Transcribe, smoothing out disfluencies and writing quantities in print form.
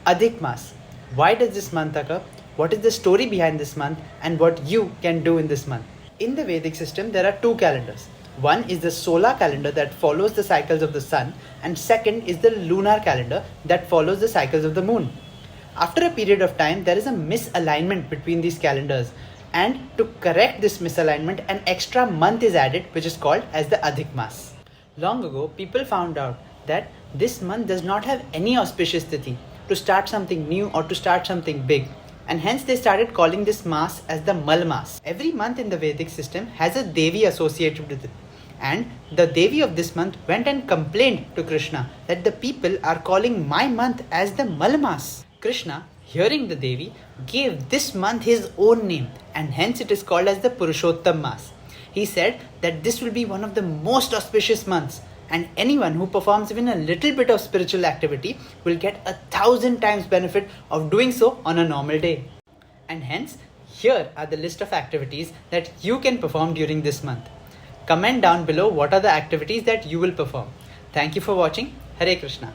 Adhik Maas. Why does this month occur? What is the story behind this month and what you can do in this month? In the Vedic system, there are two calendars. One is the solar calendar that follows the cycles of the sun, and second is the lunar calendar that follows the cycles of the moon. After a period of time, there is a misalignment between these calendars, and to correct this misalignment, an extra month is added, which is called as the Adhik Maas. Long ago, people found out that this month does not have any auspicious tithi to start something new or to start something big, and hence they started calling this mass as the Mal Maas. Every month in the Vedic system has a Devi associated with it, and the Devi of this month went and complained to Krishna that the people are calling my month as the Mal Maas. Krishna, hearing the Devi, gave this month his own name, and hence it is called as the Purushottam Maas. He said that this will be one of the most auspicious months, and anyone who performs even a little bit of spiritual activity will get 1,000 times benefit of doing so on a normal day. And hence, here are the list of activities that you can perform during this month. Comment down below what are the activities that you will perform. Thank you for watching. Hare Krishna.